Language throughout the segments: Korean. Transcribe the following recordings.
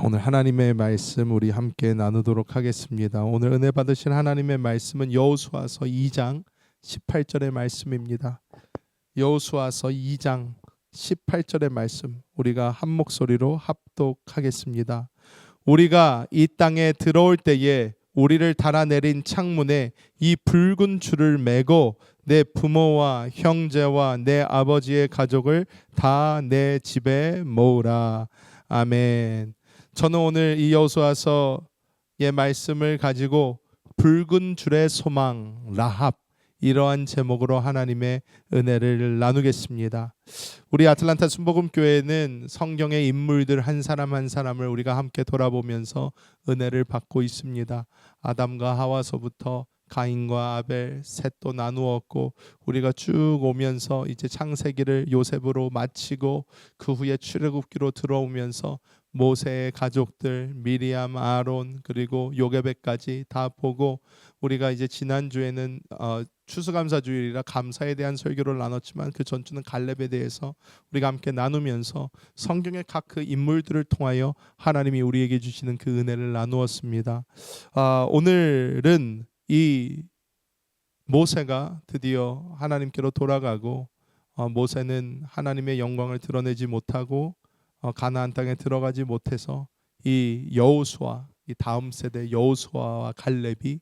오늘 하나님의 말씀 우리 함께 나누도록 하겠습니다. 오늘 은혜 받으신 하나님의 말씀은 여호수아서 2장 18절의 말씀입니다. 여호수아서 2장 18절의 말씀 우리가 한 목소리로 합독하겠습니다. 우리가 이 땅에 들어올 때에 우리를 달아내린 창문에 이 붉은 줄을 매고 내 부모와 형제와 내 아버지의 가족을 다 내 집에 모으라. 아멘. 저는 오늘 이 여호수아서의 말씀을 가지고 붉은 줄의 소망 라합, 이러한 제목으로 하나님의 은혜를 나누겠습니다. 우리 아틀란타 순복음교회는 성경의 인물들 한 사람 한 사람을 우리가 함께 돌아보면서 은혜를 받고 있습니다. 아담과 하와서부터 가인과 아벨, 셋도 나누었고, 우리가 쭉 오면서 이제 창세기를 요셉으로 마치고 그 후에 출애굽기로 들어오면서 모세의 가족들 미리암, 아론, 그리고 요게벳까지 다 보고, 우리가 이제 지난주에는 추수감사주일이라 감사에 대한 설교를 나눴지만 그 전주는 갈렙에 대해서 우리가 함께 나누면서 성경의 각 그 인물들을 통하여 하나님이 우리에게 주시는 그 은혜를 나누었습니다. 오늘은 이 모세가 드디어 하나님께로 돌아가고, 모세는 하나님의 영광을 드러내지 못하고 가나안 땅에 들어가지 못해서 이 여호수아, 이 다음 세대 여호수아와 갈렙이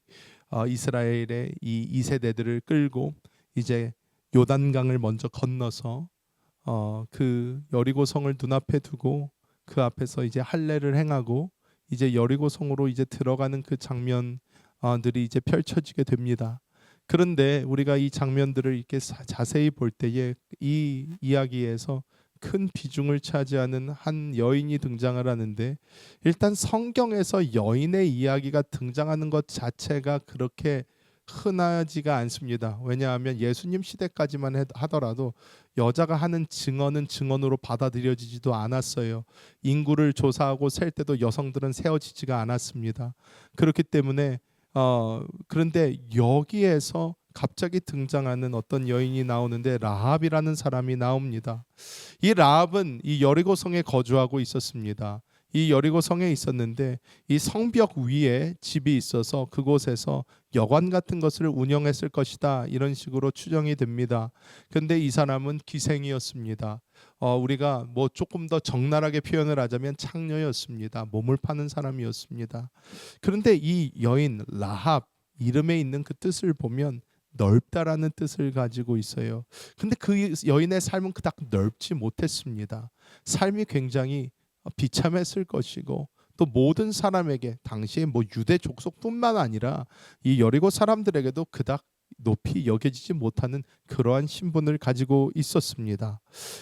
이스라엘의 이 2세대들을 끌고 이제 요단강을 먼저 건너서 그 여리고성을 눈앞에 두고 그 앞에서 이제 할례를 행하고 이제 여리고성으로 이제 들어가는 그 장면들이 이제 펼쳐지게 됩니다. 그런데 우리가 이 장면들을 이렇게 자세히 볼 때에 이 이야기에서 큰 비중을 차지하는 한 여인이 등장을 하는데, 일단 성경에서 여인의 이야기가 등장하는 것 자체가 그렇게 흔하지가 않습니다. 왜냐하면 예수님 시대까지만 하더라도 여자가 하는 증언은 증언으로 받아들여지지도 않았어요. 인구를 조사하고 셀 때도 여성들은 세워지지가 않았습니다. 그렇기 때문에 그런데 여기에서 갑자기 등장하는 어떤 여인이 나오는데 라합이라는 사람이 나옵니다. 이 라합은 이 여리고성에 거주하고 있었습니다. 이 여리고성에 있었는데 이 성벽 위에 집이 있어서 그곳에서 여관 같은 것을 운영했을 것이다, 이런 식으로 추정이 됩니다. 근데 이 사람은 기생이었습니다. 우리가 뭐 조금 더 적나라하게 표현을 하자면 창녀였습니다. 몸을 파는 사람이었습니다. 그런데 이 여인 라합, 이름에 있는 그 뜻을 보면 넓다라는 뜻을 가지고 있어요. 근데 그 여인의 삶은 그닥 넓지 못했습니다. 삶이 굉장히 비참했을 것이고, 또 모든 사람에게 당시에 뭐 유대 족속뿐만 아니라 이 여리고 사람들에게도 그닥 높이 여겨지지 못하는 그러한 신분을 가지고 있었습니다.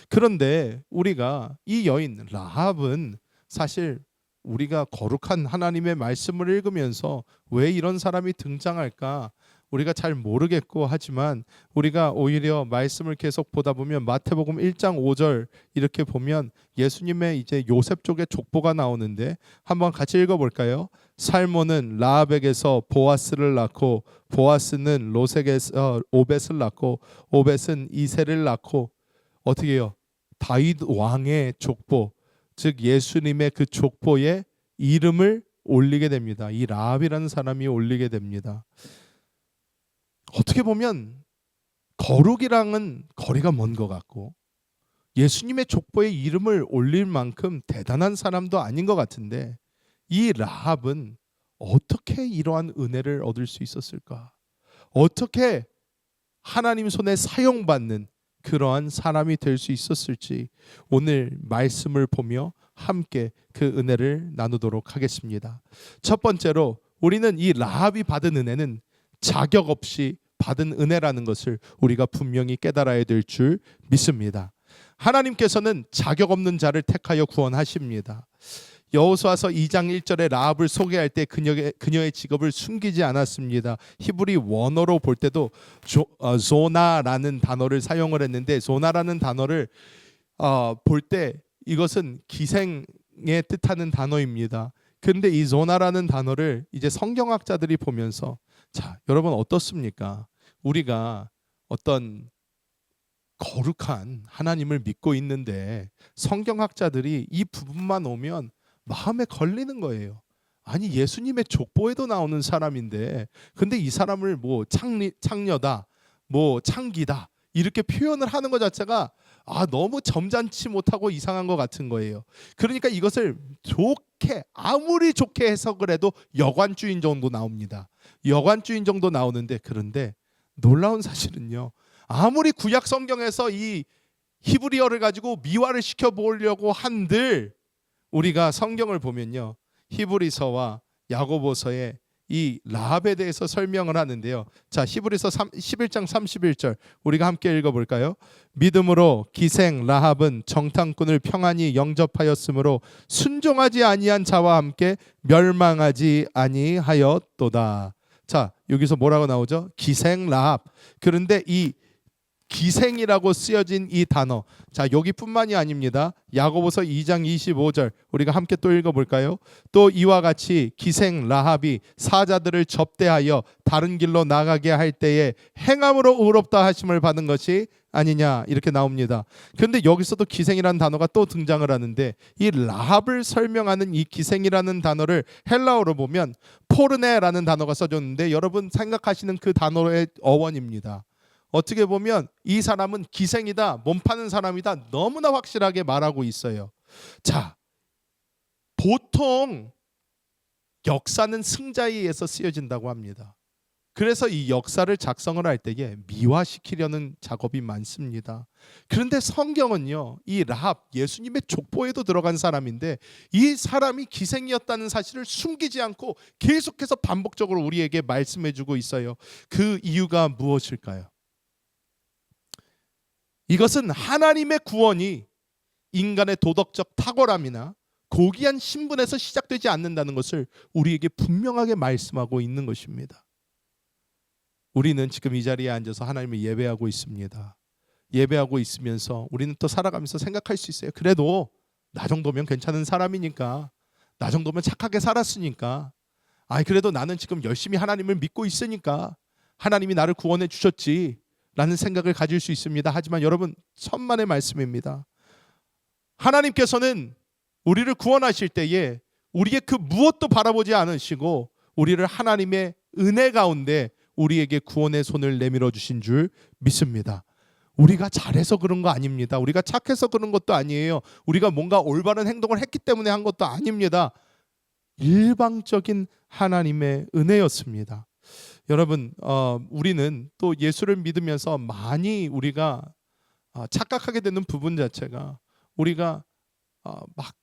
그런데 우리가 이 여인 라합은 사실 우리가 거룩한 하나님의 말씀을 읽으면서 왜 이런 사람이 등장할까 우리가 잘 모르겠고, 하지만 우리가 오히려 말씀을 계속 보다 보면 마태복음 1장 5절 이렇게 보면 예수님의 이제 요셉 쪽의 족보가 나오는데 한번 같이 읽어볼까요? 살몬은 라합에게서 보아스를 낳고, 보아스는 롯에게서 오벳을 낳고, 오벳은 이새를 낳고, 어떻게 해요? 다윗 왕의 족보, 즉 예수님의 그 족보에 이름을 올리게 됩니다. 이 라합이라는 사람이 올리게 됩니다. 어떻게 보면 거룩이랑은 거리가 먼 것 같고, 예수님의 족보에 이름을 올릴 만큼 대단한 사람도 아닌 것 같은데, 이 라합은 어떻게 이러한 은혜를 얻을 수 있었을까? 어떻게 하나님 손에 사용받는 그러한 사람이 될 수 있었을지 오늘 말씀을 보며 함께 그 은혜를 나누도록 하겠습니다. 첫 번째로 우리는 이 라합이 받은 은혜는 자격 없이 받은 은혜라는 것을 우리가 분명히 깨달아야 될 줄 믿습니다. 하나님께서는 자격 없는 자를 택하여 구원하십니다. 여호수아서 2장 1절에 라합을 소개할 때 그녀의 직업을 숨기지 않았습니다. 히브리 원어로 볼 때도 조나라는 단어를 사용을 했는데, 조나라는 단어를 볼 때 이것은 기생에 뜻하는 단어입니다. 그런데 이 조나라는 단어를 이제 성경학자들이 보면서, 자, 여러분 어떻습니까? 우리가 어떤 거룩한 하나님을 믿고 있는데 성경학자들이 이 부분만 오면 마음에 걸리는 거예요. 아니 예수님의 족보에도 나오는 사람인데 근데 이 사람을 뭐 창녀다 뭐 창기다 이렇게 표현을 하는 것 자체가 너무 점잖지 못하고 이상한 것 같은 거예요. 그러니까 이것을 좋게 아무리 좋게 해석을 해도 여관주인 정도 나옵니다. 여관주인 정도 나오는데 그런데 놀라운 사실은요. 아무리 구약 성경에서 이 히브리어를 가지고 미화를 시켜 보려고 한들 우리가 성경을 보면요. 히브리서와 야고보서에 이 라합에 대해서 설명을 하는데요. 자, 히브리서 11장 31절 우리가 함께 읽어볼까요? 믿음으로 기생 라합은 정탐꾼을 평안히 영접하였으므로 순종하지 아니한 자와 함께 멸망하지 아니하였도다. 자, 여기서 뭐라고 나오죠? 기생 라합. 그런데 이 기생이라고 쓰여진 이 단어, 자 여기뿐만이 아닙니다. 야고보서 2장 25절 우리가 함께 또 읽어볼까요? 또 이와 같이 기생 라합이 사자들을 접대하여 다른 길로 나가게 할 때에 행함으로 의롭다 하심을 받은 것이 아니냐 이렇게 나옵니다. 그런데 여기서도 기생이라는 단어가 또 등장을 하는데 이 라합을 설명하는 이 기생이라는 단어를 헬라어로 보면 포르네라는 단어가 써졌는데 여러분 생각하시는 그 단어의 어원입니다. 어떻게 보면 이 사람은 기생이다, 몸 파는 사람이다 너무나 확실하게 말하고 있어요. 자, 보통 역사는 승자에 의해서 쓰여진다고 합니다. 그래서 이 역사를 작성을 할 때에 미화시키려는 작업이 많습니다. 그런데 성경은요, 이 라합 예수님의 족보에도 들어간 사람인데 이 사람이 기생이었다는 사실을 숨기지 않고 계속해서 반복적으로 우리에게 말씀해주고 있어요. 그 이유가 무엇일까요? 이것은 하나님의 구원이 인간의 도덕적 탁월함이나 고귀한 신분에서 시작되지 않는다는 것을 우리에게 분명하게 말씀하고 있는 것입니다. 우리는 지금 이 자리에 앉아서 하나님을 예배하고 있습니다. 예배하고 있으면서 우리는 또 살아가면서 생각할 수 있어요. 그래도 나 정도면 괜찮은 사람이니까, 나 정도면 착하게 살았으니까, 그래도 나는 지금 열심히 하나님을 믿고 있으니까 하나님이 나를 구원해 주셨지 라는 생각을 가질 수 있습니다. 하지만 여러분 천만의 말씀입니다. 하나님께서는 우리를 구원하실 때에 우리의 그 무엇도 바라보지 않으시고 우리를 하나님의 은혜 가운데 우리에게 구원의 손을 내밀어 주신 줄 믿습니다. 우리가 잘해서 그런 거 아닙니다. 우리가 착해서 그런 것도 아니에요. 우리가 뭔가 올바른 행동을 했기 때문에 한 것도 아닙니다. 일방적인 하나님의 은혜였습니다. 여러분 우리는 또 예수를 믿으면서 많이 우리가 착각하게 되는 부분 자체가 우리가 막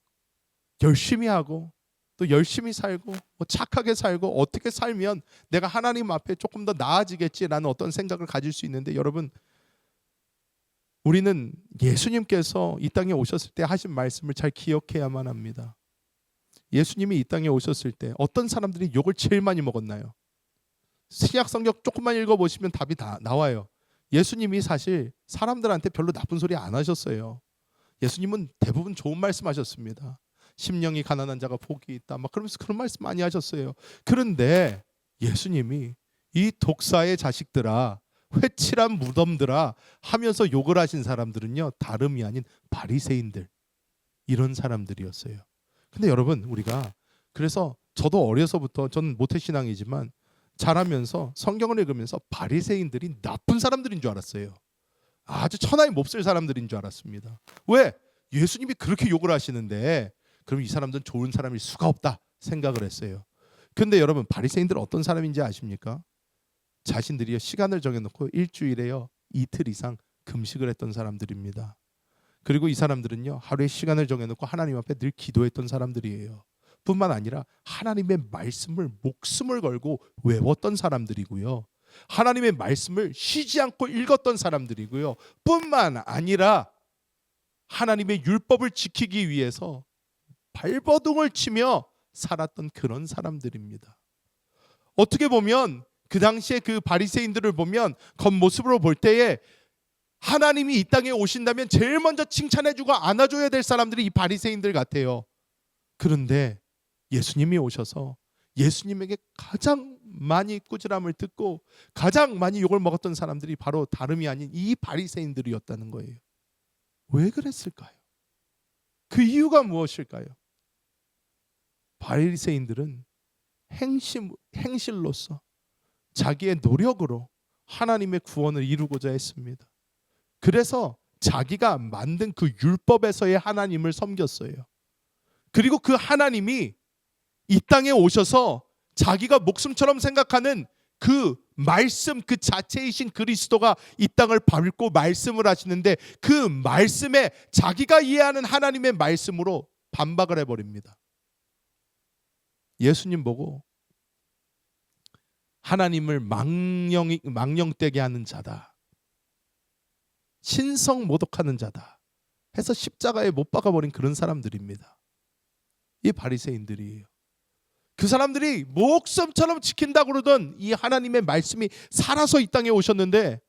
열심히 하고 또 열심히 살고 착하게 살고 어떻게 살면 내가 하나님 앞에 조금 더 나아지겠지라는 어떤 생각을 가질 수 있는데 여러분 우리는 예수님께서 이 땅에 오셨을 때 하신 말씀을 잘 기억해야만 합니다. 예수님이 이 땅에 오셨을 때 어떤 사람들이 욕을 제일 많이 먹었나요? 신약 성경 조금만 읽어보시면 답이 다 나와요. 예수님이 사실 사람들한테 별로 나쁜 소리 안 하셨어요. 예수님은 대부분 좋은 말씀 하셨습니다. 심령이 가난한 자가 복이 있다 막 그러면서 그런 말씀 많이 하셨어요. 그런데 예수님이 이 독사의 자식들아 회칠한 무덤들아 하면서 욕을 하신 사람들은요 다름이 아닌 바리새인들 이런 사람들이었어요. 근데 여러분 우리가 그래서 저도 어려서부터 저는 모태신앙이지만 자라면서 성경을 읽으면서 바리새인들이 나쁜 사람들인 줄 알았어요. 아주 천하의 몹쓸 사람들인 줄 알았습니다. 왜? 예수님이 그렇게 욕을 하시는데 그럼 이 사람들은 좋은 사람일 수가 없다 생각을 했어요. 근데 여러분 바리새인들은 어떤 사람인지 아십니까? 자신들이 시간을 정해놓고 일주일에요 이틀 이상 금식을 했던 사람들입니다. 그리고 이 사람들은요 하루에 시간을 정해놓고 하나님 앞에 늘 기도했던 사람들이에요. 뿐만 아니라 하나님의 말씀을 목숨을 걸고 외웠던 사람들이고요. 하나님의 말씀을 쉬지 않고 읽었던 사람들이고요. 뿐만 아니라 하나님의 율법을 지키기 위해서 발버둥을 치며 살았던 그런 사람들입니다. 어떻게 보면 그 당시에 그 바리새인들을 보면 겉모습으로 볼 때에 하나님이 이 땅에 오신다면 제일 먼저 칭찬해주고 안아줘야 될 사람들이 이 바리새인들 같아요. 그런데 예수님이 오셔서 예수님에게 가장 많이 꾸지람을 듣고 가장 많이 욕을 먹었던 사람들이 바로 다름이 아닌 이 바리새인들이었다는 거예요. 왜 그랬을까요? 그 이유가 무엇일까요? 바리새인들은 행실로서 자기의 노력으로 하나님의 구원을 이루고자 했습니다. 그래서 자기가 만든 그 율법에서의 하나님을 섬겼어요. 그리고 그 하나님이 이 땅에 오셔서 자기가 목숨처럼 생각하는 그 말씀 그 자체이신 그리스도가 이 땅을 밟고 말씀을 하시는데 그 말씀에 자기가 이해하는 하나님의 말씀으로 반박을 해버립니다. 예수님 보고 하나님을 망령되게 하는 자다, 신성 모독하는 자다 해서 십자가에 못 박아버린 그런 사람들입니다. 이 바리새인들이에요. 그 사람들이 목숨처럼 지킨다고 그러던 이 하나님의 말씀이 살아서 이 땅에 오셨는데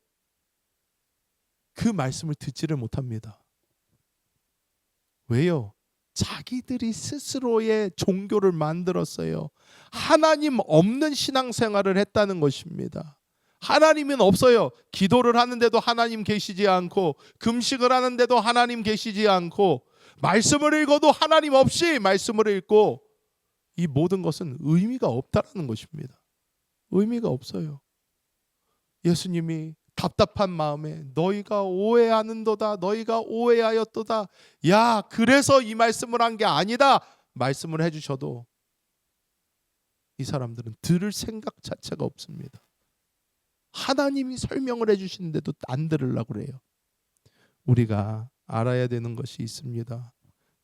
그 말씀을 듣지를 못합니다. 왜요? 자기들이 스스로의 종교를 만들었어요. 하나님 없는 신앙생활을 했다는 것입니다. 하나님은 없어요. 기도를 하는데도 하나님 계시지 않고, 금식을 하는데도 하나님 계시지 않고, 말씀을 읽어도 하나님 없이 말씀을 읽고, 이 모든 것은 의미가 없다라는 것입니다. 의미가 없어요. 예수님이 답답한 마음에 너희가 오해하는도다, 너희가 오해하였도다, 야 그래서 이 말씀을 한 게 아니다 말씀을 해주셔도 이 사람들은 들을 생각 자체가 없습니다. 하나님이 설명을 해주시는데도 안 들으려고 그래요. 우리가 알아야 되는 것이 있습니다.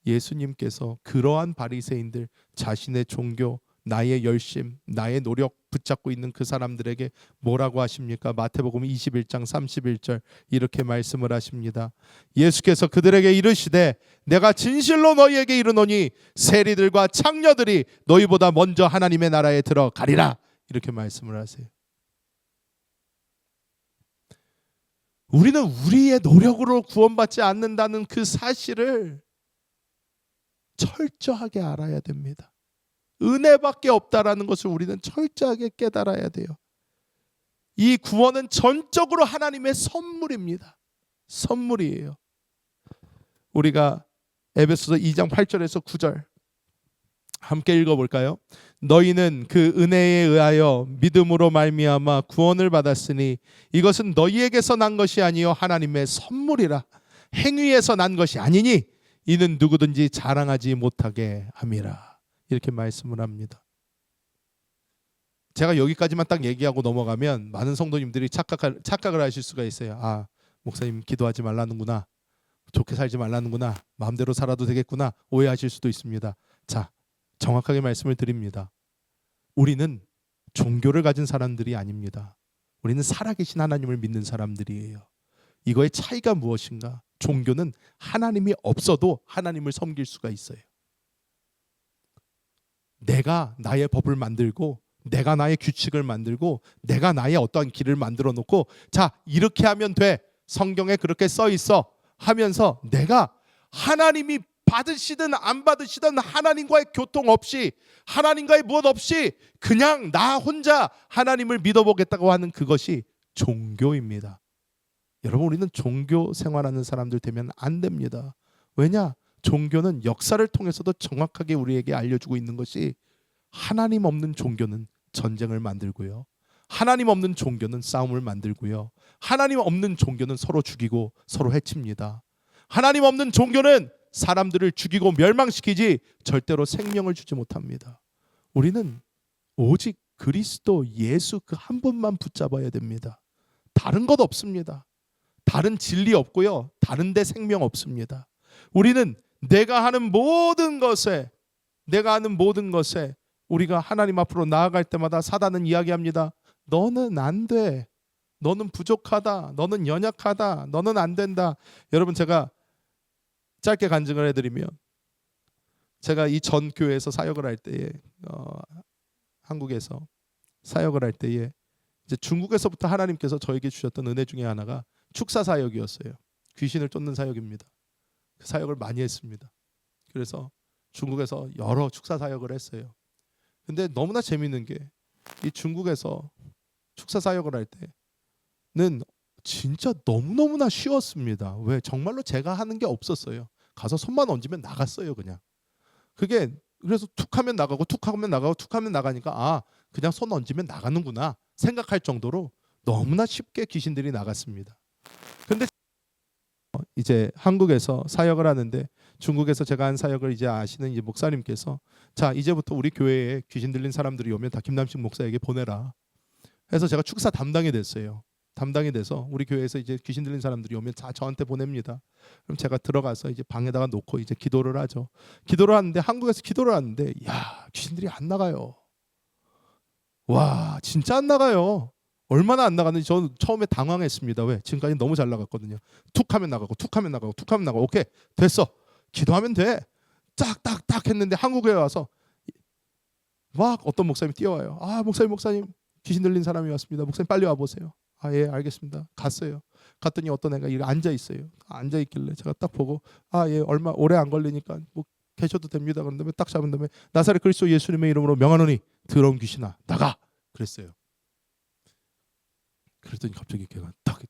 예수님께서 그러한 바리새인들, 자신의 종교, 나의 열심, 나의 노력 붙잡고 있는 그 사람들에게 뭐라고 하십니까? 마태복음 21장 31절 이렇게 말씀을 하십니다. 예수께서 그들에게 이르시되 내가 진실로 너희에게 이르노니 세리들과 창녀들이 너희보다 먼저 하나님의 나라에 들어가리라 이렇게 말씀을 하세요. 우리는 우리의 노력으로 구원받지 않는다는 그 사실을 철저하게 알아야 됩니다. 은혜밖에 없다라는 것을 우리는 철저하게 깨달아야 돼요. 이 구원은 전적으로 하나님의 선물입니다. 선물이에요. 우리가 에베소서 2장 8절에서 9절 함께 읽어볼까요? 너희는 그 은혜에 의하여 믿음으로 말미암아 구원을 받았으니 이것은 너희에게서 난 것이 아니요 하나님의 선물이라. 행위에서 난 것이 아니니 이는 누구든지 자랑하지 못하게 함이라. 이렇게 말씀을 합니다. 제가 여기까지만 딱 얘기하고 넘어가면 많은 성도님들이 착각을 하실 수가 있어요. 아, 목사님 기도하지 말라는구나, 좋게 살지 말라는구나, 마음대로 살아도 되겠구나 오해하실 수도 있습니다. 자, 정확하게 말씀을 드립니다. 우리는 종교를 가진 사람들이 아닙니다. 우리는 살아계신 하나님을 믿는 사람들이에요. 이거의 차이가 무엇인가? 종교는 하나님이 없어도 하나님을 섬길 수가 있어요. 내가 나의 법을 만들고 내가 나의 규칙을 만들고 내가 나의 어떠한 길을 만들어 놓고 자 이렇게 하면 돼, 성경에 그렇게 써 있어 하면서 내가 하나님이 받으시든 안 받으시든 하나님과의 교통 없이 하나님과의 무엇 없이 그냥 나 혼자 하나님을 믿어보겠다고 하는 그것이 종교입니다. 여러분, 우리는 종교 생활하는 사람들 되면 안 됩니다. 왜냐? 종교는 역사를 통해서도 정확하게 우리에게 알려주고 있는 것이 하나님 없는 종교는 전쟁을 만들고요, 하나님 없는 종교는 싸움을 만들고요, 하나님 없는 종교는 서로 죽이고 서로 해칩니다. 하나님 없는 종교는 사람들을 죽이고 멸망시키지 절대로 생명을 주지 못합니다. 우리는 오직 그리스도 예수 그 한 분만 붙잡아야 됩니다. 다른 것 없습니다. 다른 진리 없고요, 다른 데 생명 없습니다. 우리는 내가 하는 모든 것에 우리가 하나님 앞으로 나아갈 때마다 사단은 이야기합니다. 너는 안 돼, 너는 부족하다, 너는 연약하다, 너는 안 된다. 여러분, 제가 짧게 간증을 해드리면, 제가 이 전 교회에서 사역을 할 때에 한국에서 사역을 할 때에 이제 중국에서부터 하나님께서 저에게 주셨던 은혜 중에 하나가 축사 사역이었어요. 귀신을 쫓는 사역입니다. 그 사역을 많이 했습니다. 그래서 중국에서 여러 축사 사역을 했어요. 근데 너무나 재밌는 게 이 중국에서 축사 사역을 할 때는 진짜 너무너무나 쉬웠습니다. 왜? 정말로 제가 하는 게 없었어요. 가서 손만 얹으면 나갔어요. 그냥 그게 그래서 툭하면 나가고 툭하면 나가고 툭하면 나가니까 아 그냥 손 얹으면 나가는구나 생각할 정도로 너무나 쉽게 귀신들이 나갔습니다. 근데 이제 한국에서 사역을 하는데 중국에서 제가 한 사역을 이제 아시는 이제 목사님께서 자 이제부터 우리 교회에 귀신 들린 사람들이 오면 다 김남식 목사에게 보내라 해서 제가 축사 담당이 됐어요. 담당이 돼서 우리 교회에서 이제 귀신 들린 사람들이 오면 다 저한테 보냅니다. 그럼 제가 들어가서 이제 방에다가 놓고 이제 기도를 하죠. 기도를 하는데 한국에서 기도를 하는데 야 귀신들이 안 나가요. 와 진짜 안 나가요. 얼마나 안 나가는지 저는 처음에 당황했습니다. 왜? 지금까지 너무 잘 나갔거든요. 툭하면 나가고 툭하면 나가고 툭하면 나가고 오케이 됐어. 기도하면 돼. 딱딱딱 했는데 한국에 와서 막 어떤 목사님이 뛰어와요. 아 목사님 귀신 들린 사람이 왔습니다. 목사님 빨리 와보세요. 아 예 알겠습니다. 갔어요. 갔더니 어떤 애가 이렇게 앉아 있어요. 앉아 있길래 제가 딱 보고 아 예 얼마 오래 안 걸리니까 뭐 계셔도 됩니다. 그런 다음에 딱 잡은 다음에 나사렛 그리스도 예수님의 이름으로 명하노니 더러운 귀신아 나가 그랬어요. 그랬더니 갑자기 걔가 딱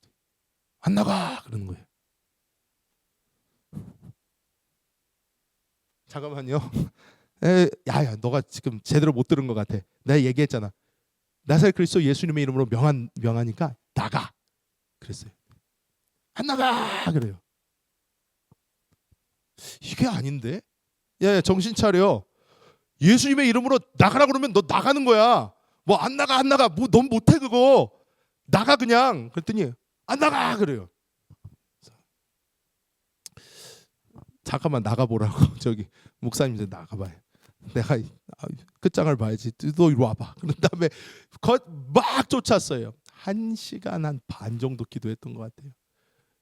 안 나가 그러는 거예요. 잠깐만요. 야야 너가 지금 제대로 못 들은 것 같아. 내가 얘기했잖아. 나사렛 그리스도 예수님의 이름으로 명하니까 나가 그랬어요. 안 나가 그래요. 이게 아닌데? 야 정신 차려. 예수님의 이름으로 나가라 그러면 너 나가는 거야. 뭐 안 나가 안 나가 뭐 넌 못해 그거 나가 그냥 그랬더니 안 나가 그래요. 잠깐만 나가보라고 저기 목사님 이제 나가봐요. 내가 끝장을 봐야지. 너 이리 와봐. 그런 다음에 막 쫓았어요. 1시간 한 반 정도 기도했던 것 같아요.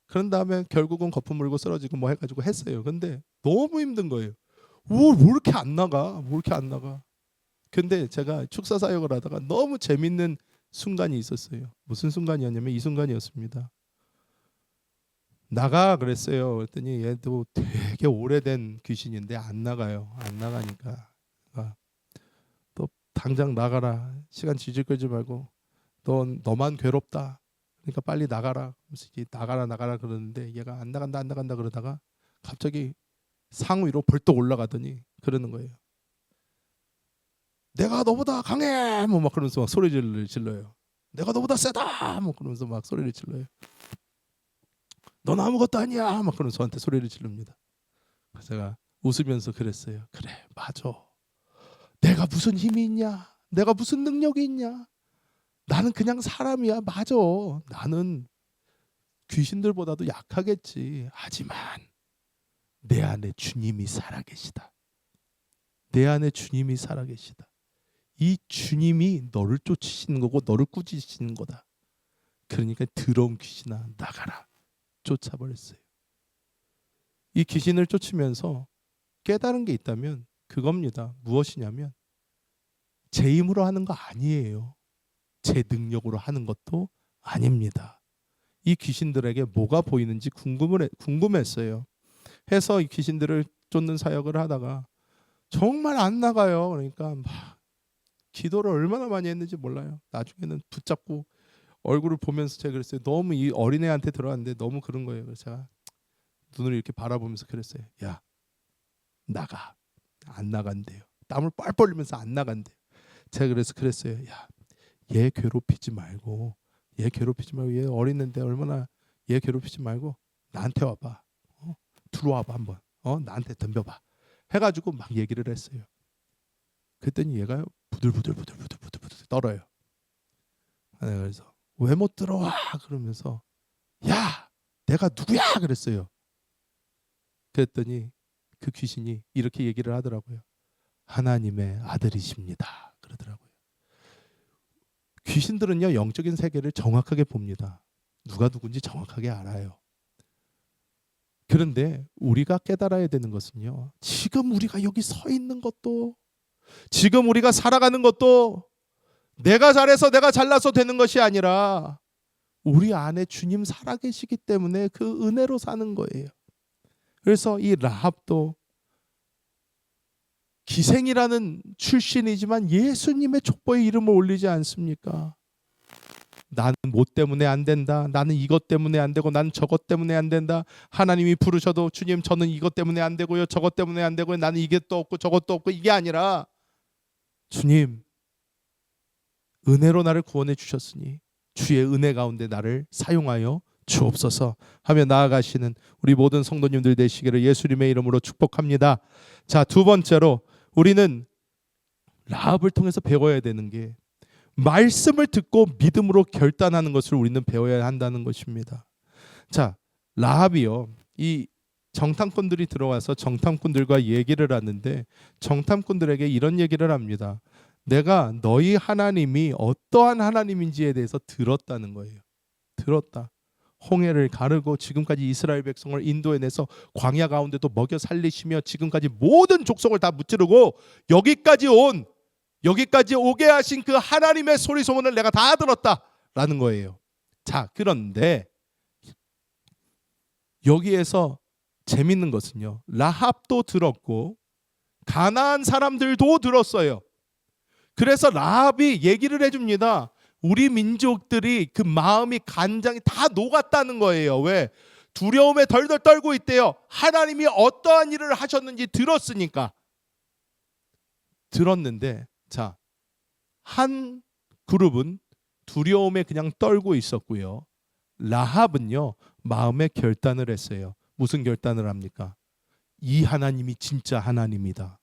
그런 다음에 결국은 거품 물고 쓰러지고 뭐 해가지고 했어요. 근데 너무 힘든 거예요. 뭐 이렇게 안 나가? 뭐 이렇게 안 나가? 근데 제가 축사 사역을 하다가 너무 재밌는 순간이 있었어요. 무슨 순간이었냐면 이 순간이었습니다. 나가 그랬어요. 그랬더니 얘도 되게 오래된 귀신인데 안 나가요. 안 나가니까 너 당장 나가라. 시간 질질 끌지 말고 너만 괴롭다. 그러니까 빨리 나가라. 그래서 이제 나가라 그러는데 얘가 안 나간다 그러다가 갑자기 상위로 벌떡 올라가더니 그러는 거예요. 내가 너보다 강해. 뭐 막 그러면서 막 소리를 질러요. 내가 너보다 세다. 뭐 그러면서 막 소리를 질러요. 넌 아무것도 아니야. 막 그러면서 저한테 소리를 지릅니다. 그래서 제가 웃으면서 그랬어요. 그래 맞아. 내가 무슨 힘이 있냐? 내가 무슨 능력이 있냐? 나는 그냥 사람이야. 맞아. 나는 귀신들보다도 약하겠지. 하지만 내 안에 주님이 살아계시다. 내 안에 주님이 살아계시다. 이 주님이 너를 쫓으시는 거고 너를 꾸짖으시는 거다. 그러니까 더러운 귀신아 나가라. 쫓아버렸어요. 이 귀신을 쫓으면서 깨달은 게 있다면 그겁니다. 무엇이냐면 제 힘으로 하는 거 아니에요. 제 능력으로 하는 것도 아닙니다. 이 귀신들에게 뭐가 보이는지 궁금했어요. 해서 이 귀신들을 쫓는 사역을 하다가 정말 안 나가요. 그러니까 막 기도를 얼마나 많이 했는지 몰라요. 나중에는 붙잡고 얼굴을 보면서 제가 그랬어요. 너무 이 어린애한테 들어왔는데 너무 그런 거예요. 그래서 제가 눈을 이렇게 바라보면서 그랬어요. 야 나가. 안 나간대요. 땀을 뻘뻘 흘리면서 안 나간대요. 제가 그래서 그랬어요. 야 얘 괴롭히지 말고 얘 어린애인데 얼마나 얘 괴롭히지 말고 나한테 와봐. 들어와봐 한번. 나한테 덤벼봐. 해가지고 막 얘기를 했어요. 그랬더니 얘가 부들부들 떨어요. 그래서 왜 못 들어와? 그러면서 야 내가 누구야? 그랬어요. 그랬더니 그 귀신이 이렇게 얘기를 하더라고요. 하나님의 아들이십니다. 그러더라고요. 귀신들은요 영적인 세계를 정확하게 봅니다. 누가 누군지 정확하게 알아요. 그런데 우리가 깨달아야 되는 것은요. 지금 우리가 여기 서 있는 것도 지금 우리가 살아가는 것도 내가 잘해서 내가 잘나서 되는 것이 아니라 우리 안에 주님 살아계시기 때문에 그 은혜로 사는 거예요. 그래서 이 라합도 기생이라는 출신이지만 예수님의 족보에 이름을 올리지 않습니까? 나는 뭐 때문에 안 된다. 나는 이것 때문에 안 되고 나는 저것 때문에 안 된다. 하나님이 부르셔도 주님 저는 이것 때문에 안 되고요. 저것 때문에 안 되고요. 나는 이게 또 없고 저것도 없고 이게 아니라 주님 은혜로 나를 구원해 주셨으니 주의 은혜 가운데 나를 사용하여 주옵소서 하며 나아가시는 우리 모든 성도님들 되시기를 예수님의 이름으로 축복합니다. 자, 두 번째로 우리는 라합을 통해서 배워야 되는 게 말씀을 듣고 믿음으로 결단하는 것을 우리는 배워야 한다는 것입니다. 자, 라합이요. 이 정탐꾼들이 들어와서 정탐꾼들과 얘기를 하는데 정탐꾼들에게 이런 얘기를 합니다. 내가 너희 하나님이 어떠한 하나님인지에 대해서 들었다는 거예요. 들었다. 홍해를 가르고 지금까지 이스라엘 백성을 인도해내서 광야 가운데도 먹여 살리시며 지금까지 모든 족속을 다 무찌르고 여기까지 오게 하신 그 하나님의 소리 소문을 내가 다 들었다라는 거예요. 자, 그런데 여기에서 재밌는 것은요. 라합도 들었고 가나안 사람들도 들었어요. 그래서 라합이 얘기를 해줍니다. 우리 민족들이 그 마음이 간장이 다 녹았다는 거예요. 왜? 두려움에 덜덜 떨고 있대요. 하나님이 어떠한 일을 하셨는지 들었으니까. 들었는데 자, 한 그룹은 두려움에 그냥 떨고 있었고요. 라합은요 마음의 결단을 했어요. 무슨 결단을 합니까? 이 하나님이 진짜 하나님이다.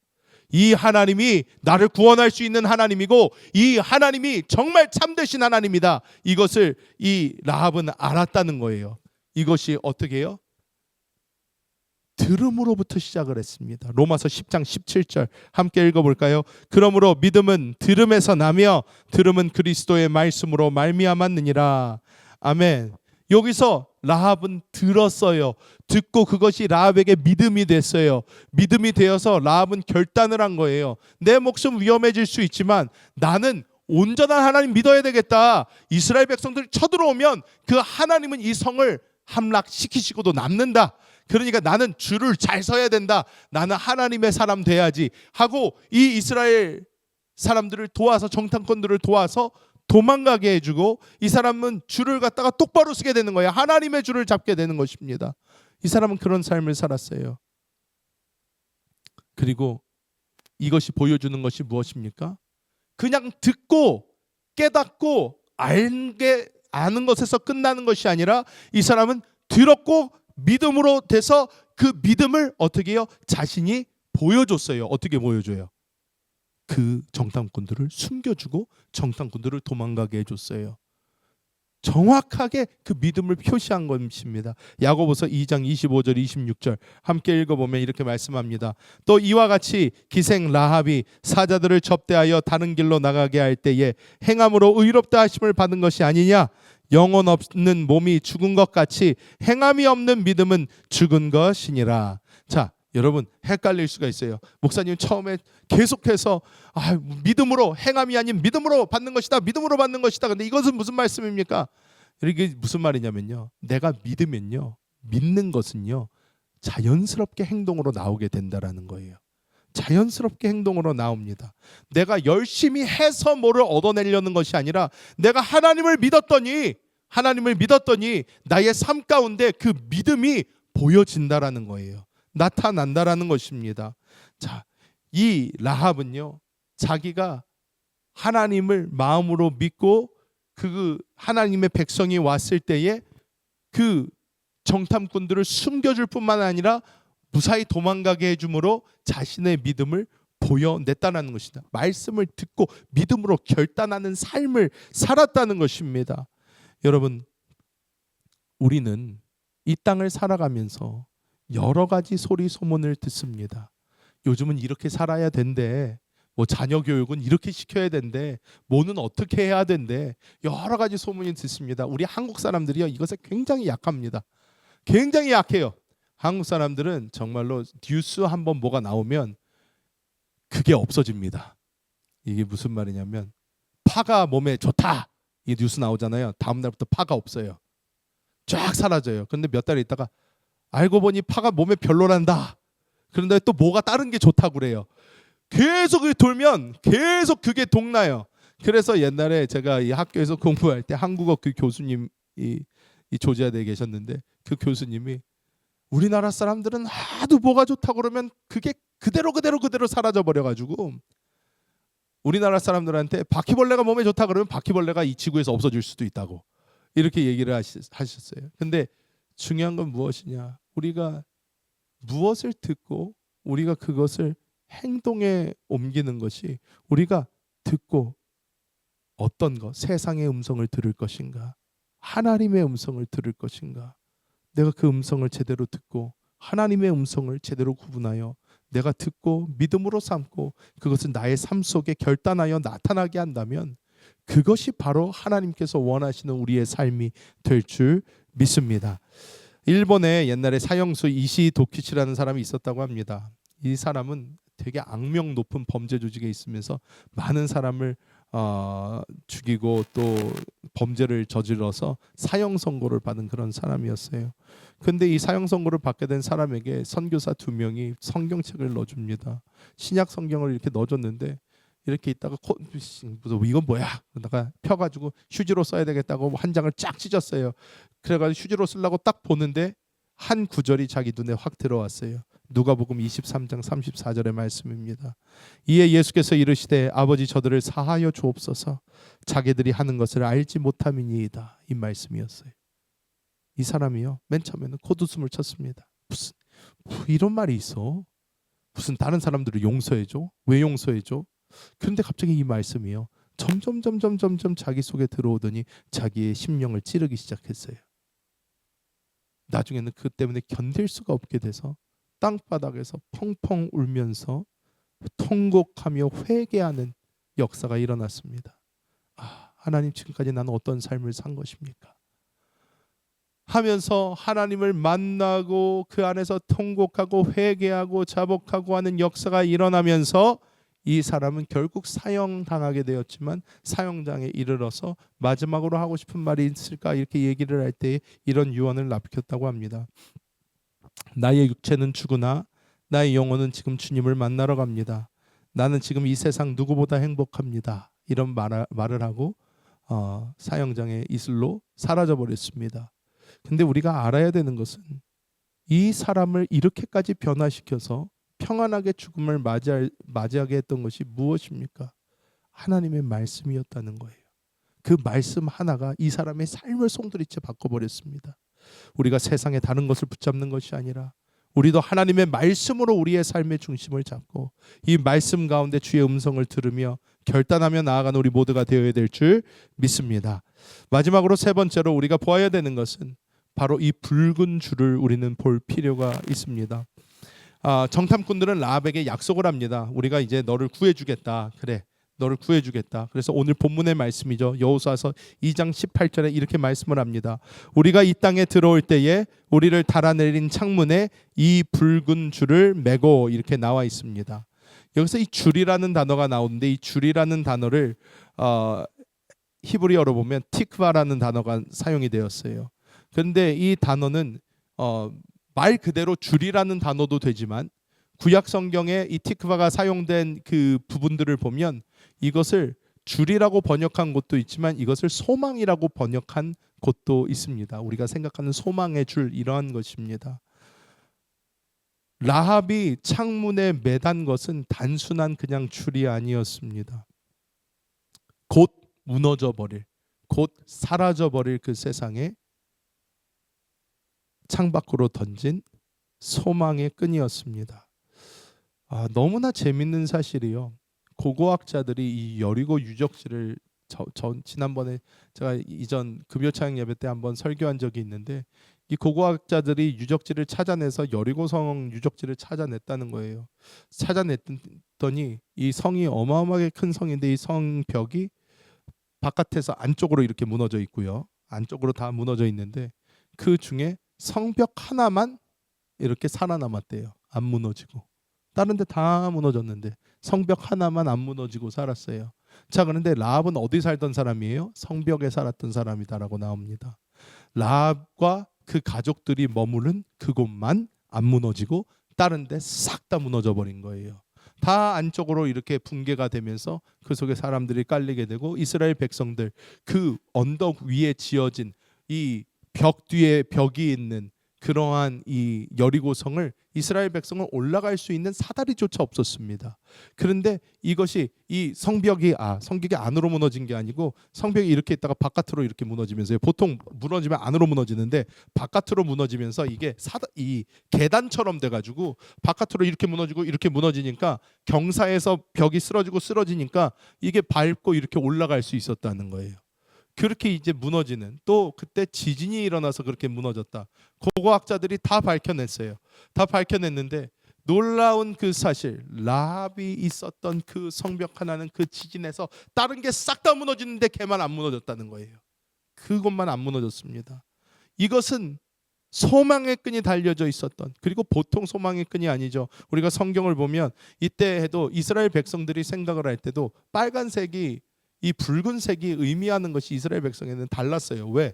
이 하나님이 나를 구원할 수 있는 하나님이고 이 하나님이 정말 참되신 하나님이다. 이것을 이 라합은 알았다는 거예요. 이것이 어떻게 해요? 들음으로부터 시작을 했습니다. 로마서 10장 17절 함께 읽어볼까요? 그러므로 믿음은 들음에서 나며 들음은 그리스도의 말씀으로 말미암았느니라. 아멘. 여기서 라합은 들었어요. 듣고 그것이 라합에게 믿음이 됐어요. 믿음이 되어서 라합은 결단을 한 거예요. 내 목숨 위험해질 수 있지만 나는 온전한 하나님 믿어야 되겠다. 이스라엘 백성들이 쳐들어오면 그 하나님은 이 성을 함락시키시고도 남는다. 그러니까 나는 줄을 잘 서야 된다. 나는 하나님의 사람 돼야지 하고 이 이스라엘 사람들을 도와서 정탐꾼들을 도와서 도망가게 해주고 이 사람은 줄을 갖다가 똑바로 서게 되는 거예요. 하나님의 줄을 잡게 되는 것입니다. 이 사람은 그런 삶을 살았어요. 그리고 이것이 보여주는 것이 무엇입니까? 그냥 듣고 깨닫고 아는 것에서 끝나는 것이 아니라 이 사람은 들었고 믿음으로 돼서 그 믿음을 어떻게 해요? 자신이 보여줬어요. 어떻게 보여줘요? 그 정탐꾼들을 숨겨주고 정탐꾼들을 도망가게 해줬어요. 정확하게 그 믿음을 표시한 것입니다. 야고보서 2장 25절 26절 함께 읽어보면 이렇게 말씀합니다. 또 이와 같이 기생 라합이 사자들을 접대하여 다른 길로 나가게 할 때에 행함으로 의롭다 하심을 받은 것이 아니냐. 영혼 없는 몸이 죽은 것 같이 행함이 없는 믿음은 죽은 것이니라. 자, 여러분 헷갈릴 수가 있어요. 목사님 처음에 계속해서 믿음으로 행함이 아닌 믿음으로 받는 것이다. 믿음으로 받는 것이다. 근데 이것은 무슨 말씀입니까? 이게 무슨 말이냐면요. 내가 믿으면요. 믿는 것은요. 자연스럽게 행동으로 나오게 된다라는 거예요. 자연스럽게 행동으로 나옵니다. 내가 열심히 해서 뭐를 얻어내려는 것이 아니라 내가 하나님을 믿었더니 나의 삶 가운데 그 믿음이 보여진다라는 거예요. 나타난다라는 것입니다. 자, 이 라합은요, 자기가 하나님을 마음으로 믿고 그 하나님의 백성이 왔을 때에 그 정탐꾼들을 숨겨줄 뿐만 아니라 무사히 도망가게 해줌으로 자신의 믿음을 보여냈다는 것이다. 말씀을 듣고 믿음으로 결단하는 삶을 살았다는 것입니다. 여러분, 우리는 이 땅을 살아가면서 여러 가지 소리 소문을 듣습니다. 요즘은 이렇게 살아야 된대. 뭐 자녀 교육은 이렇게 시켜야 된대. 뭐는 어떻게 해야 된대. 여러 가지 소문이 듣습니다. 우리 한국 사람들이요, 이것에 굉장히 약합니다. 굉장히 약해요. 한국 사람들은 정말로 뉴스 한번 뭐가 나오면 그게 없어집니다. 이게 무슨 말이냐면 파가 몸에 좋다. 이 뉴스 나오잖아요. 다음 날부터 파가 없어요. 쫙 사라져요. 그런데 몇 달 있다가 알고 보니 파가 몸에 별로란다. 그런데 또 뭐가 다른 게 좋다고 그래요. 계속 돌면 계속 그게 동나요. 그래서 옛날에 제가 이 학교에서 공부할 때 한국어 그 교수님 이 조지아대에 계셨는데 그 교수님이 우리나라 사람들은 하도 뭐가 좋다고 그러면 그게 그대로 사라져 버려 가지고 우리나라 사람들한테 바퀴벌레가 몸에 좋다 그러면 바퀴벌레가 이 지구에서 없어질 수도 있다고 이렇게 얘기를 하셨어요. 근데 중요한 건 무엇이냐? 우리가 무엇을 듣고 우리가 그것을 행동에 옮기는 것이 우리가 듣고 어떤 것, 세상의 음성을 들을 것인가? 하나님의 음성을 들을 것인가? 내가 그 음성을 제대로 듣고 하나님의 음성을 제대로 구분하여 내가 듣고 믿음으로 삼고 그것은 나의 삶 속에 결단하여 나타나게 한다면 그것이 바로 하나님께서 원하시는 우리의 삶이 될 줄 믿습니다. 일본에 옛날에 사형수 이시도키치라는 사람이 있었다고 합니다. 이 사람은 되게 악명 높은 범죄 조직에 있으면서 많은 사람을 죽이고 또 범죄를 저질러서 사형 선고를 받은 그런 사람이었어요. 근데 이 사형 선고를 받게 된 사람에게 선교사 2명이 성경책을 넣어줍니다. 신약 성경을 이렇게 넣어줬는데 이렇게 있다가 이건 뭐야? 그러다가 펴가지고 휴지로 써야 되겠다고 한 장을 쫙 찢었어요. 그래가지고 휴지로 쓰려고 딱 보는데 한 구절이 자기 눈에 확 들어왔어요. 누가복음 23장 34절의 말씀입니다. 이에 예수께서 이르시되 아버지 저들을 사하여 주옵소서 자기들이 하는 것을 알지 못함이니이다. 이 말씀이었어요. 이 사람이요 맨 처음에는 콧웃음을 쳤습니다. 무슨 이런 말이 있어? 무슨 다른 사람들을 용서해줘? 왜 용서해줘? 그런데 갑자기 이 말씀이요 점점 자기 속에 들어오더니 자기의 심령을 찌르기 시작했어요. 나중에는 그 때문에 견딜 수가 없게 돼서 땅바닥에서 펑펑 울면서 통곡하며 회개하는 역사가 일어났습니다. 하나님 지금까지 나는 어떤 삶을 산 것입니까? 하면서 하나님을 만나고 그 안에서 통곡하고 회개하고 자복하고 하는 역사가 일어나면서 이 사람은 결국 사형당하게 되었지만 사형장에 이르러서 마지막으로 하고 싶은 말이 있을까 이렇게 얘기를 할 때 이런 유언을 남겼다고 합니다. 나의 육체는 죽으나 나의 영혼은 지금 주님을 만나러 갑니다. 나는 지금 이 세상 누구보다 행복합니다. 이런 말을 하고 사형장의 이슬로 사라져 버렸습니다. 근데 우리가 알아야 되는 것은 이 사람을 이렇게까지 변화시켜서 평안하게 죽음을 맞이하게 했던 것이 무엇입니까? 하나님의 말씀이었다는 거예요. 그 말씀 하나가 이 사람의 삶을 송두리째 바꿔버렸습니다. 우리가 세상의 다른 것을 붙잡는 것이 아니라 우리도 하나님의 말씀으로 우리의 삶의 중심을 잡고 이 말씀 가운데 주의 음성을 들으며 결단하며 나아가는 우리 모두가 되어야 될 줄 믿습니다. 마지막으로 세 번째로 우리가 보아야 되는 것은 바로 이 붉은 줄을 우리는 볼 필요가 있습니다. 정탐꾼들은 라합에게 약속을 합니다. 우리가 이제 너를 구해주겠다. 그래, 너를 구해주겠다. 그래서 오늘 본문의 말씀이죠. 여호수아서 2장 18절에 이렇게 말씀을 합니다. 우리가 이 땅에 들어올 때에 우리를 달아내린 창문에 이 붉은 줄을 메고 이렇게 나와 있습니다. 여기서 이 줄이라는 단어가 나오는데 이 줄이라는 단어를 히브리어로 보면 티크바라는 단어가 사용이 되었어요. 그런데 이 단어는 말 그대로 줄이라는 단어도 되지만 구약 성경에 이 티크바가 사용된 그 부분들을 보면 이것을 줄이라고 번역한 곳도 있지만 이것을 소망이라고 번역한 곳도 있습니다. 우리가 생각하는 소망의 줄 이러한 것입니다. 라합이 창문에 매단 것은 단순한 그냥 줄이 아니었습니다. 곧 무너져 버릴, 곧 사라져 버릴 그 세상에 창밖으로 던진 소망의 끈이었습니다. 너무나 재밌는 사실이요. 고고학자들이 이 여리고 유적지를 지난번에 제가 이전 금요차영 예배 때 한번 설교한 적이 있는데 이 고고학자들이 유적지를 찾아내서 여리고성 유적지를 찾아냈다는 거예요. 찾아냈더니 이 성이 어마어마하게 큰 성인데 이 성벽이 바깥에서 안쪽으로 이렇게 무너져 있고요. 안쪽으로 다 무너져 있는데 그 중에 성벽 하나만 이렇게 살아남았대요. 안 무너지고. 다른 데 다 무너졌는데 성벽 하나만 안 무너지고 살았어요. 자, 그런데 라합은 어디 살던 사람이에요? 성벽에 살았던 사람이다라고 나옵니다. 라합과 그 가족들이 머무른 그곳만 안 무너지고 다른 데 싹 다 무너져 버린 거예요. 다 안쪽으로 이렇게 붕괴가 되면서 그 속에 사람들이 깔리게 되고 이스라엘 백성들 그 언덕 위에 지어진 이 벽 뒤에 벽이 있는 그러한 이 여리고성을 이스라엘 백성은 올라갈 수 있는 사다리조차 없었습니다. 그런데 이것이 이 성벽이 안으로 무너진 게 아니고 성벽이 이렇게 있다가 바깥으로 이렇게 무너지면서 보통 무너지면 안으로 무너지는데 바깥으로 무너지면서 이게 이 계단처럼 돼가지고 바깥으로 이렇게 무너지고 이렇게 무너지니까 경사에서 벽이 쓰러지니까 이게 밟고 이렇게 올라갈 수 있었다는 거예요. 그렇게 이제 무너지는 또 그때 지진이 일어나서 그렇게 무너졌다. 고고학자들이 다 밝혀냈어요. 다 밝혀냈는데 놀라운 그 사실 라합이 있었던 그 성벽 하나는 그 지진에서 다른 게 싹 다 무너지는데 걔만 안 무너졌다는 거예요. 그것만 안 무너졌습니다. 이것은 소망의 끈이 달려져 있었던 그리고 보통 소망의 끈이 아니죠. 우리가 성경을 보면 이때 해도 이스라엘 백성들이 생각을 할 때도 빨간색이 이 붉은색이 의미하는 것이 이스라엘 백성에는 달랐어요. 왜?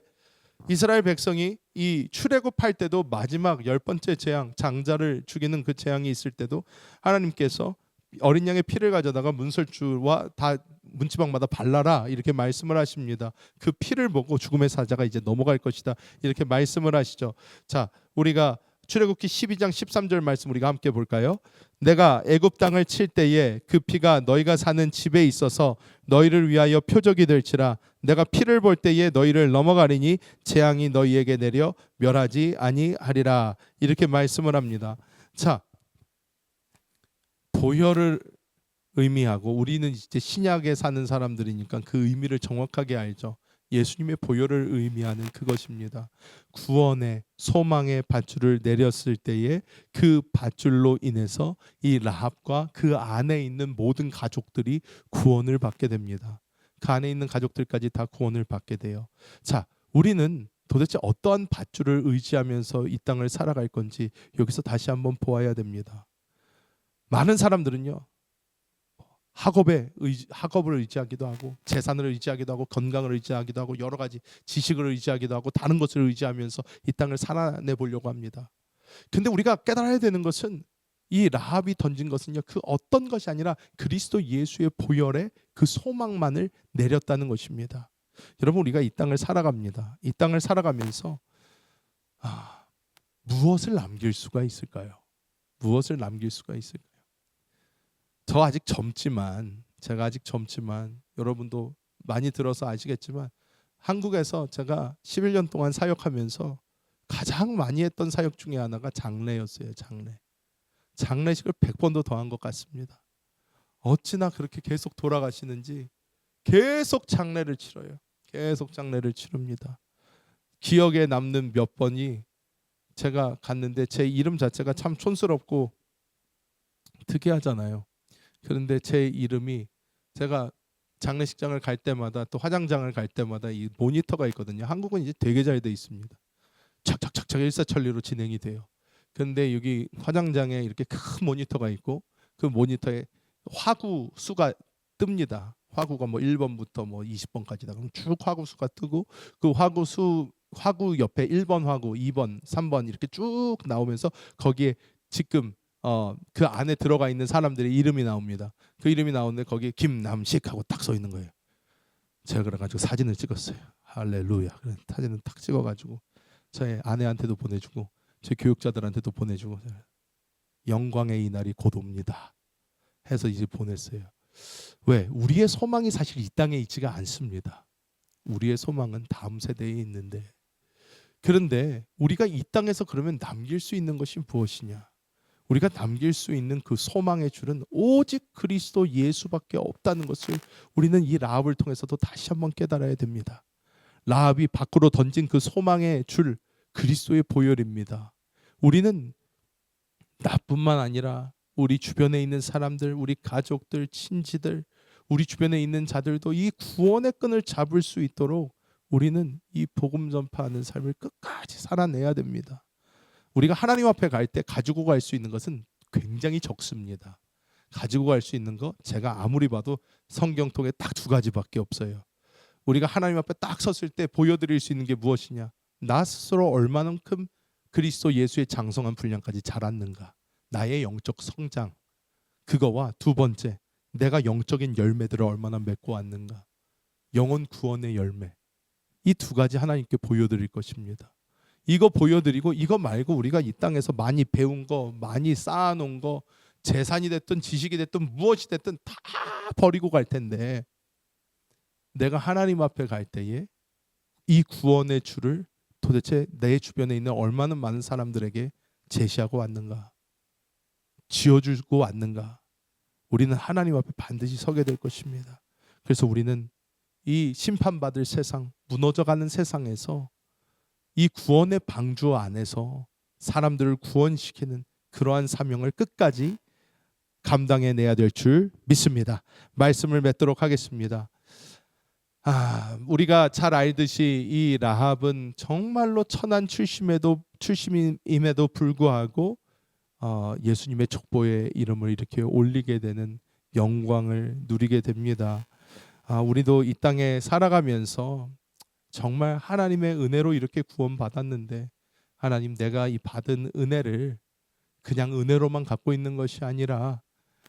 이스라엘 백성이 이 출애굽할 때도 마지막 10번째 재앙 장자를 죽이는 그 재앙이 있을 때도 하나님께서 어린 양의 피를 가져다가 문설주와 다 문지방마다 발라라 이렇게 말씀을 하십니다. 그 피를 보고 죽음의 사자가 이제 넘어갈 것이다 이렇게 말씀을 하시죠. 자, 우리가 출애굽기 12장 13절 말씀 우리가 함께 볼까요? 내가 애굽 땅을 칠 때에 그 피가 너희가 사는 집에 있어서 너희를 위하여 표적이 될지라 내가 피를 볼 때에 너희를 넘어가리니 재앙이 너희에게 내려 멸하지 아니하리라 이렇게 말씀을 합니다. 자, 보혈을 의미하고 우리는 이제 신약에 사는 사람들이니까 그 의미를 정확하게 알죠. 예수님의 보혈을 의미하는 그것입니다. 구원의 소망의 밧줄을 내렸을 때에 그 밧줄로 인해서 이 라합과 그 안에 있는 모든 가족들이 구원을 받게 됩니다. 그 안에 있는 가족들까지 다 구원을 받게 돼요. 자, 우리는 도대체 어떠한 밧줄을 의지하면서 이 땅을 살아갈 건지 여기서 다시 한번 보아야 됩니다. 많은 사람들은요. 학업을 의지하기도 하고 재산을 의지하기도 하고 건강을 의지하기도 하고 여러 가지 지식을 의지하기도 하고 다른 것을 의지하면서 이 땅을 살아내 보려고 합니다. 근데 우리가 깨달아야 되는 것은 이 라합이 던진 것은요 그 어떤 것이 아니라 그리스도 예수의 보혈에 그 소망만을 내렸다는 것입니다. 여러분 우리가 이 땅을 살아갑니다. 이 땅을 살아가면서 무엇을 남길 수가 있을까요? 무엇을 남길 수가 있을까요? 제가 아직 젊지만 여러분도 많이 들어서 아시겠지만 한국에서 제가 11년 동안 사역하면서 가장 많이 했던 사역 중에 하나가 장례였어요. 장례식을 100번도 더 한 것 같습니다. 어찌나 그렇게 계속 돌아가시는지 계속 장례를 치러요. 계속 장례를 치릅니다. 기억에 남는 몇 번이 제가 갔는데 제 이름 자체가 참 촌스럽고 특이하잖아요. 그런데 제 이름이 제가 장례식장을 갈 때마다 또 화장장을 갈 때마다 이 모니터가 있거든요. 한국은 이제 되게 잘 돼 있습니다. 착착착착 일사천리로 진행이 돼요. 그런데 여기 화장장에 이렇게 큰 모니터가 있고 그 모니터에 화구 수가 뜹니다. 화구가 뭐 1번부터 뭐 20번까지다. 그럼 쭉 화구 수가 뜨고 그 화구 옆에 1번 화구, 2번, 3번 이렇게 쭉 나오면서 거기에 지금 그 안에 들어가 있는 사람들의 이름이 나옵니다. 그 이름이 나오는데 거기에 김남식 하고 딱 써 있는 거예요. 제가 그래가지고 사진을 찍었어요. 할렐루야. 그래 사진을 딱 찍어가지고 저의 아내한테도 보내주고 제 교육자들한테도 보내주고 영광의 이 날이 곧 옵니다 해서 이제 보냈어요. 왜? 우리의 소망이 사실 이 땅에 있지가 않습니다. 우리의 소망은 다음 세대에 있는데 그런데 우리가 이 땅에서 그러면 남길 수 있는 것이 무엇이냐? 우리가 남길 수 있는 그 소망의 줄은 오직 그리스도 예수밖에 없다는 것을 우리는 이 라합을 통해서도 다시 한번 깨달아야 됩니다. 라합이 밖으로 던진 그 소망의 줄 그리스도의 보혈입니다. 우리는 나뿐만 아니라 우리 주변에 있는 사람들, 우리 가족들, 친지들, 우리 주변에 있는 자들도 이 구원의 끈을 잡을 수 있도록 우리는 이 복음 전파하는 삶을 끝까지 살아내야 됩니다. 우리가 하나님 앞에 갈 때 가지고 갈 수 있는 것은 굉장히 적습니다. 가지고 갈 수 있는 거 제가 아무리 봐도 성경통에 딱 2가지밖에 없어요. 우리가 하나님 앞에 딱 섰을 때 보여드릴 수 있는 게 무엇이냐? 나 스스로 얼마만큼 그리스도 예수의 장성한 분량까지 자랐는가? 나의 영적 성장, 그거와 두 번째, 내가 영적인 열매들을 얼마나 맺고 왔는가. 영혼 구원의 열매. 이 두 가지 하나님께 보여드릴 것입니다. 이거 보여드리고 이거 말고 우리가 이 땅에서 많이 배운 거, 많이 쌓아놓은 거, 재산이 됐든 지식이 됐든 무엇이 됐든 다 버리고 갈 텐데, 내가 하나님 앞에 갈 때에 이 구원의 줄을 도대체 내 주변에 있는 얼마나 많은 사람들에게 제시하고 왔는가, 지어주고 왔는가. 우리는 하나님 앞에 반드시 서게 될 것입니다. 그래서 우리는 이 심판받을 세상, 무너져가는 세상에서 이 구원의 방주 안에서 사람들을 구원시키는 그러한 사명을 끝까지 감당해내야 될 줄 믿습니다. 말씀을 맺도록 하겠습니다. 우리가 잘 알듯이 이 라합은 정말로 천한 출신임에도 불구하고 예수님의 족보의 이름을 이렇게 올리게 되는 영광을 누리게 됩니다. 우리도 이 땅에 살아가면서 정말 하나님의 은혜로 이렇게 구원받았는데, 하나님, 내가 이 받은 은혜를 그냥 은혜로만 갖고 있는 것이 아니라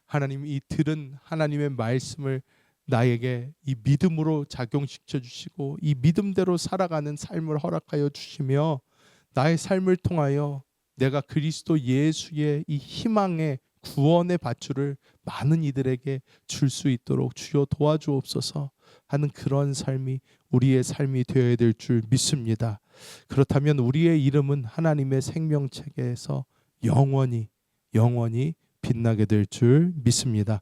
하나님, 이 들은 하나님의 말씀을 나에게 이 믿음으로 작용시켜 주시고 이 믿음대로 살아가는 삶을 허락하여 주시며, 나의 삶을 통하여 내가 그리스도 예수의 이 희망의 구원의 밧줄을 많은 이들에게 줄 수 있도록 주여 도와주옵소서 하는 그런 삶이 우리의 삶이 되어야 될 줄 믿습니다. 그렇다면 우리의 이름은 하나님의 생명책에서 영원히 빛나게 될 줄 믿습니다.